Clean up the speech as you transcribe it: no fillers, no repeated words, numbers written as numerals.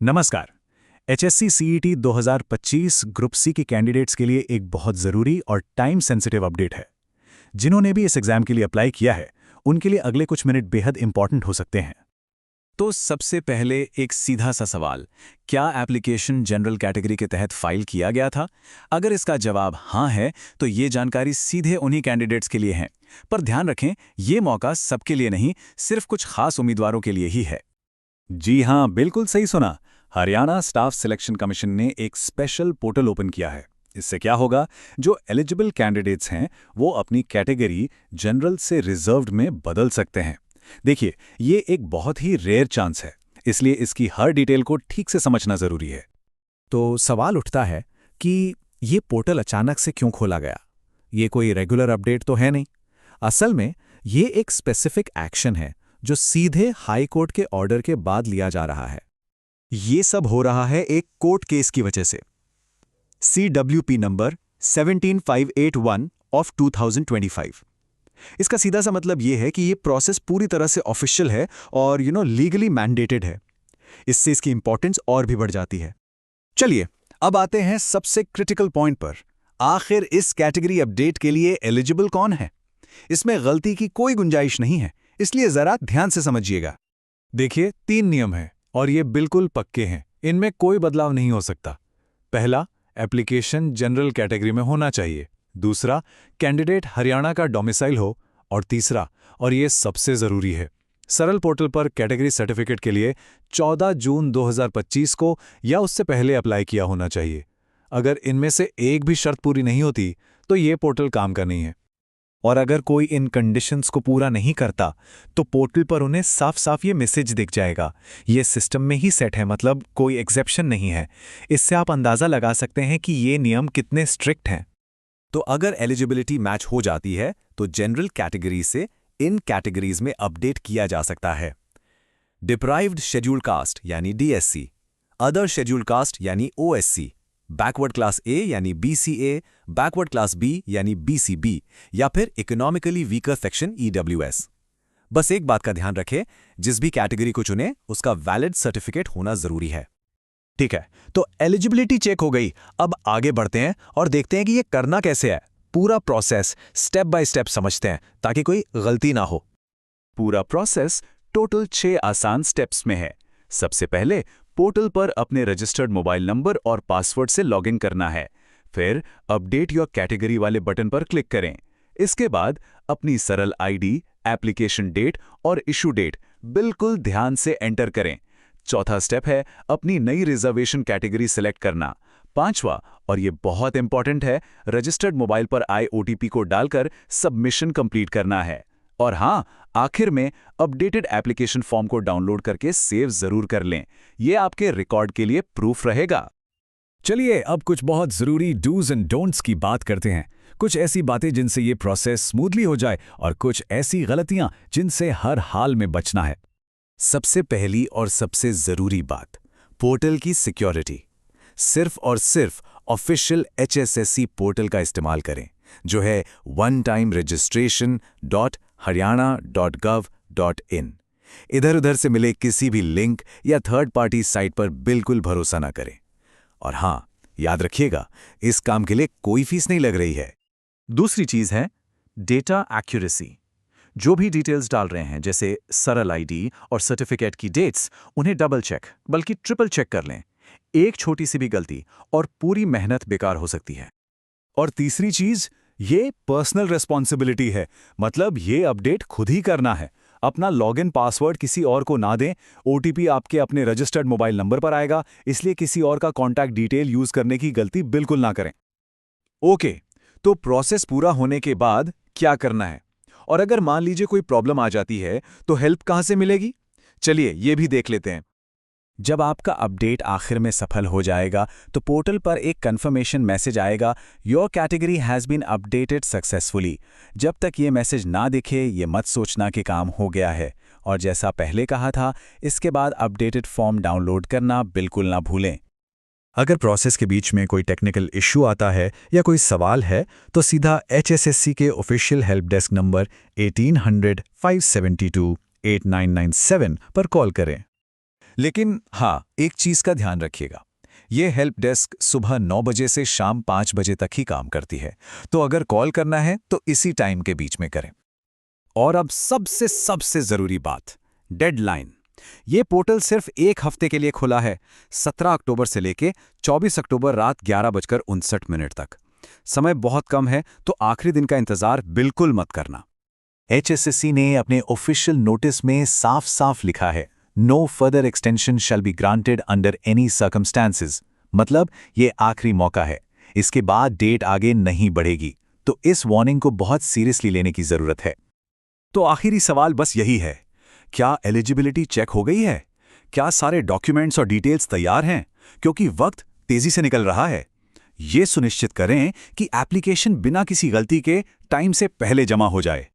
नमस्कार। HSC CET 2025 group C के candidates के लिए एक बहुत ज़रूरी और टाइम सेंसिटिव अपडेट है। जिन्होंने भी इस एग्जाम के लिए अप्लाई किया है, उनके लिए अगले कुछ मिनट बेहद इंपॉर्टेंट हो सकते हैं। तो सबसे पहले एक सीधा सा सवाल, क्या एप्लीकेशन जनरल कैटेगरी के तहत फाइल किया गया था? अगर इसका जवाब हाँ है, तो ये जानकारी सीधे उन्हीं कैंडिडेट्स के लिए है। पर ध्यान रखें, ये मौका सबके लिए नहीं, सिर्फ कुछ खास उम्मीदवारों के लिए ही है। जी हाँ, बिल्कुल सही सुना। हरियाणा स्टाफ सिलेक्शन कमीशन ने एक स्पेशल पोर्टल ओपन किया है। इससे क्या होगा, जो एलिजिबल कैंडिडेट्स हैं वो अपनी कैटेगरी जनरल से रिजर्व्ड में बदल सकते हैं। देखिए, ये एक बहुत ही रेयर चांस है, इसलिए इसकी हर डिटेल को ठीक से समझना जरूरी है। तो सवाल उठता है कि ये पोर्टल अचानक से क्यों खोला गया? ये कोई रेगुलर अपडेट तो है नहीं। असल में ये एक स्पेसिफिक एक्शन है जो सीधे हाई कोर्ट के ऑर्डर के बाद लिया जा रहा है। ये सब हो रहा है एक कोर्ट केस की वजह से। CWP number 17581 of 2025। इसका सीधा सा मतलब ये है कि ये प्रोसेस पूरी तरह से ऑफिशियल है और लीगली मैंडेटेड है। इससे इसकी इंपॉर्टेंस और भी बढ़ जाती है। चलिए, अब आते हैं सबसे क्रिटिकल पॉइंट पर। आखिर इस कैटेगरी अपडेट के लिए एलिजिबल कौन है? इसमें गलती की कोई गुंजाइश नहीं है, इसलिए जरा ध्यान से समझिएगा। देखिए, 3 नियम हैं और ये बिल्कुल पक्के हैं। इनमें कोई बदलाव नहीं हो सकता। पहला, एप्लीकेशन जनरल कैटेगरी में होना चाहिए। दूसरा, कैंडिडेट हरियाणा का डोमिसाइल हो। और तीसरा, और ये सबसे ज़रूरी है, सरल पोर्टल पर कैटेगरी सर्टिफिकेट के लिए 14 जून 2025 को या उससे पहले अप्लाई किया होना चाहिए। अगर इनमें से एक भी शर्त पूरी नहीं होती, तो ये पोर्टल काम का नहीं है। और अगर कोई इन कंडीशंस को पूरा नहीं करता, तो पोर्टल पर उन्हें साफ साफ ये मैसेज दिख जाएगा, ये सिस्टम में ही सेट है, मतलब कोई एक्सेप्शन नहीं है। इससे आप अंदाज़ा लगा सकते हैं कि ये नियम कितने स्ट्रिक्ट हैं। तो अगर एलिजिबिलिटी मैच हो जाती है, तो जनरल कैटेगरी से इन कैटेगरीज में अपडेट किया जा सकता है। डिप्राइव्ड शेड्यूल्ड कास्ट यानी डीएससी, अदर शेड्यूल्ड कास्ट यानी ओएससी, बैकवर्ड क्लास ए यानी बीसीए, बैकवर्ड क्लास बी यानी बीसीबी, या फिर इकोनॉमिकली वीकर सेक्शन ईडब्ल्यूएस। बस एक बात का ध्यान रखें, जिस भी कैटेगरी को चुने उसका वैलिड सर्टिफिकेट होना जरूरी है। ठीक है, तो एलिजिबिलिटी चेक हो गई। अब आगे बढ़ते हैं और देखते हैं कि ये करना कैसे है। पूरा प्रोसेस स्टेप बाय स्टेप समझते हैं ताकि कोई गलती ना हो। पूरा प्रोसेस टोटल 6 आसान स्टेप्स में है। सबसे पहले पोर्टल पर अपने रजिस्टर्ड मोबाइल नंबर और पासवर्ड से लॉगिन करना है। फिर अपडेट योर कैटेगरी वाले बटन पर क्लिक करें। इसके बाद अपनी सरल आईडी, एप्लीकेशन डेट और इशू डेट बिल्कुल ध्यान से एंटर करें। चौथा स्टेप है अपनी नई रिजर्वेशन कैटेगरी सिलेक्ट करना। पांचवा, और ये बहुत इंपॉर्टेंट है, रजिस्टर्ड मोबाइल पर आए ओटीपी को डालकर सबमिशन कंप्लीट करना है। और हाँ, आखिर में अपडेटेड एप्लीकेशन फॉर्म को डाउनलोड करके सेव जरूर कर लें। ये आपके रिकॉर्ड के लिए प्रूफ रहेगा। चलिए, अब कुछ बहुत ज़रूरी डूज एंड डोंट्स की बात करते हैं। कुछ ऐसी बातें जिनसे ये प्रोसेस स्मूथली हो जाए और कुछ ऐसी गलतियां जिनसे हर हाल में बचना है। सबसे पहली और सबसे जरूरी बात, पोर्टल की सिक्योरिटी। सिर्फ और सिर्फ ऑफिशियल HSSC पोर्टल का इस्तेमाल करें, जो है oneTimeRegistration.haryana.gov.in। इधर उधर से मिले किसी भी लिंक या थर्ड पार्टी साइट पर बिल्कुल भरोसा ना करें। और हाँ, याद रखिएगा, इस काम के लिए कोई फीस नहीं लग रही है। दूसरी चीज है डेटा एक्यूरेसी। जो भी डिटेल्स डाल रहे हैं, जैसे सरल आईडी और सर्टिफिकेट की डेट्स, उन्हें डबल चेक बल्कि ट्रिपल चेक कर लें। एक छोटी सी भी गलती और पूरी मेहनत बेकार हो सकती है। और तीसरी चीज, ये पर्सनल रिस्पॉन्सिबिलिटी है, मतलब ये अपडेट खुद ही करना है। अपना लॉगिन पासवर्ड किसी और को ना दें। ओटीपी आपके अपने रजिस्टर्ड मोबाइल नंबर पर आएगा, इसलिए किसी और का कॉन्टैक्ट डिटेल यूज करने की गलती बिल्कुल ना करें। ओके, तो प्रोसेस पूरा होने के बाद क्या करना है? और अगर मान लीजिए कोई प्रॉब्लम आ जाती है, तो हेल्प कहां से मिलेगी? चलिए, ये भी देख लेते हैं। जब आपका अपडेट आखिर में सफल हो जाएगा, तो पोर्टल पर एक कंफर्मेशन मैसेज आएगा, your category has been updated successfully. जब तक ये मैसेज ना दिखे, ये मत सोचना कि काम हो गया है। और जैसा पहले कहा था, इसके बाद अपडेटेड फॉर्म डाउनलोड करना बिल्कुल ना भूलें। अगर प्रोसेस के बीच में कोई टेक्निकल इश्यू आता है या कोई सवाल है, तो सीधा HSSC के ऑफिशियल हेल्प डेस्क नंबर 1800 572 8997 पर कॉल करें। लेकिन हाँ, एक चीज का ध्यान रखिएगा, ये हेल्प डेस्क सुबह 9 बजे से शाम 5 बजे तक ही काम करती है, तो अगर कॉल करना है तो इसी टाइम के बीच में करें। और अब सबसे जरूरी बात, डेडलाइन। ये पोर्टल सिर्फ 1 हफ्ते के लिए खुला है, 17 अक्टूबर से लेके 24 अक्टूबर रात 11:59 तक। समय बहुत कम है, तो आखिरी दिन का इंतजार बिल्कुल मत करना। HSSC ने अपने ऑफिशियल नोटिस में साफ लिखा है, no further extension shall be granted under any circumstances. मतलब ये आखिरी मौका है, इसके बाद डेट आगे नहीं बढ़ेगी। तो इस वार्निंग को बहुत सीरियसली लेने की जरूरत है। तो आखिरी सवाल बस यही है, क्या एलिजिबिलिटी चेक हो गई है? क्या सारे डॉक्यूमेंट्स और डिटेल्स तैयार हैं? क्योंकि वक्त तेजी से निकल रहा है। ये सुनिश्चित करें कि एप्लीकेशन बिना किसी गलती के टाइम से पहले जमा हो जाए।